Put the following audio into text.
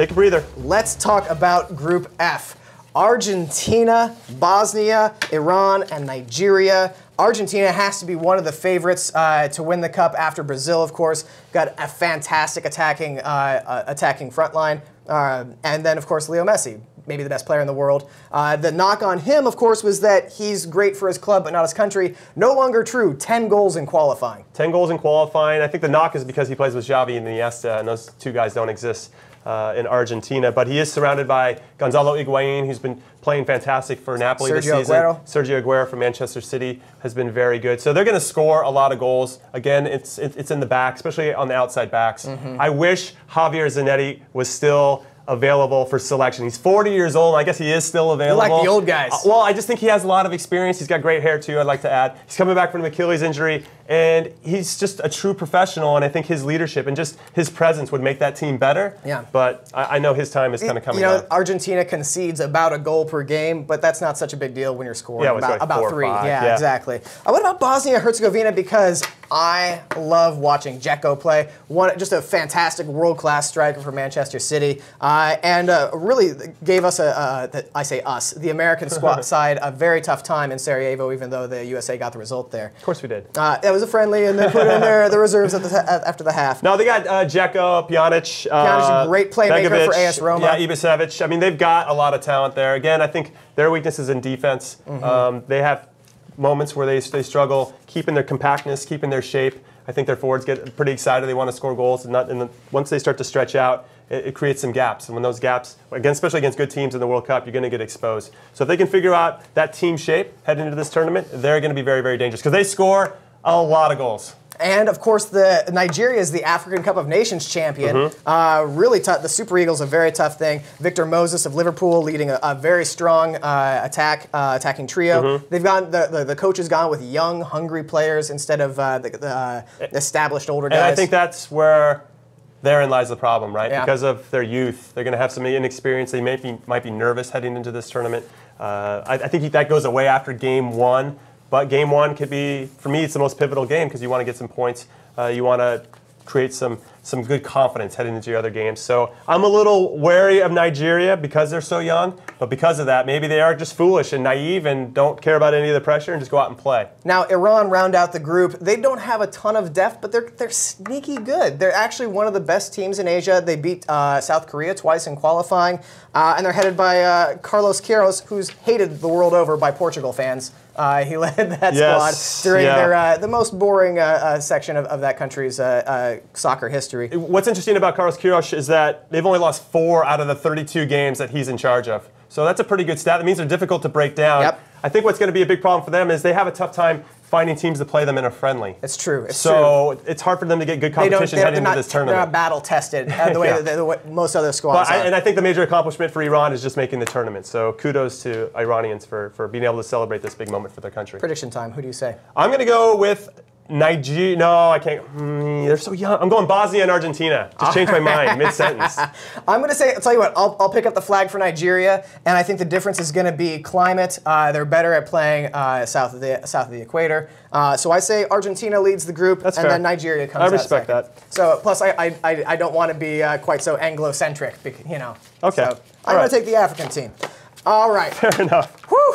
take a breather. Let's talk about Group F. Argentina, Bosnia, Iran, and Nigeria. Argentina has to be one of the favorites to win the cup after Brazil, of course. Got a fantastic attacking front line. And then, of course, Leo Messi, maybe the best player in the world. The knock on him, of course, was that he's great for his club but not his country. No longer true. 10 goals in qualifying. 10 goals in qualifying. I think the knock is because he plays with Xavi and Iniesta, and those two guys don't exist in Argentina. But he is surrounded by Gonzalo Higuain, who's been playing fantastic for Napoli this season. Sergio Aguero from Manchester City has been very good. So they're going to score a lot of goals. Again, it's in the back, especially on the outside backs. I wish Javier Zanetti was still available for selection. He's 40 years old. I guess he is still available. You like the old guys. Well, I just think he has a lot of experience. He's got great hair, too, I'd like to add. He's coming back from an Achilles injury, and he's just a true professional, and I think his leadership and just his presence would make that team better. Yeah. But I know his time is kind of coming up. Argentina concedes about a goal per game, but that's not such a big deal when you're scoring about 3. Yeah, exactly. What about Bosnia-Herzegovina? Because I love watching Dzeko play. Just a fantastic world-class striker for Manchester City. And really gave us, I say us, the American squad side a very tough time in Sarajevo, even though the USA got the result there. Of course we did. It was a friendly, and they put in the reserves after the half. No, they got Dzeko, Pjanic. Pjanic, a great playmaker Begovic, for AS Roma. Yeah, Ibisevic. I mean, they've got a lot of talent there. Again, I think their weakness is in defense. They have moments where they struggle keeping their compactness, keeping their shape. I think their forwards get pretty excited. They want to score goals, and once they start to stretch out, it creates some gaps. And when those gaps, again, especially against good teams in the World Cup, you're going to get exposed. So if they can figure out that team shape heading into this tournament, they're going to be very, very dangerous because they score a lot of goals. And, of course, Nigeria is the African Cup of Nations champion. Really tough. The Super Eagles, a very tough thing. Victor Moses of Liverpool leading a very strong attacking trio. They've gone. The coach has gone with young, hungry players instead of the established older guys. And I think that's where therein lies the problem, right? Yeah. Because of their youth, they're going to have some inexperience. They might be nervous heading into this tournament. I think that goes away after game 1. But game 1 could be, for me, it's the most pivotal game because you want to get some points. You want to create some good confidence heading into your other games. So I'm a little wary of Nigeria because they're so young. But because of that, maybe they are just foolish and naive and don't care about any of the pressure and just go out and play. Now, Iran round out the group. They don't have a ton of depth, but they're sneaky good. They're actually one of the best teams in Asia. They beat South Korea twice in qualifying. And they're headed by Carlos Queiroz, who's hated the world over by Portugal fans. He led that squad during the most boring section of that country's soccer history. What's interesting about Carlos Queiroz is that they've only lost 4 out of the 32 games that he's in charge of. So that's a pretty good stat. That means they're difficult to break down. I think what's going to be a big problem for them is they have a tough time finding teams to play them in a friendly. It's true. It's hard for them to get good competition heading into this tournament. They're not battle-tested the way that most other squads are. And I think the major accomplishment for Iran is just making the tournament. So kudos to Iranians for being able to celebrate this big moment for their country. Prediction time. Who do you say? I'm going to go with Nigeria. No, I can't. They're so young. I'm going Bosnia and Argentina. Just changed my mind mid-sentence. I'm going to say, I'll tell you what, I'll pick up the flag for Nigeria, and I think the difference is going to be climate. They're better at playing south of the equator. So I say Argentina leads the group, and then Nigeria comes out second. I respect that. So plus, I don't want to be quite so Anglo-centric, you know. Okay. So I'm going to take the African team. All right. Fair enough. Whew.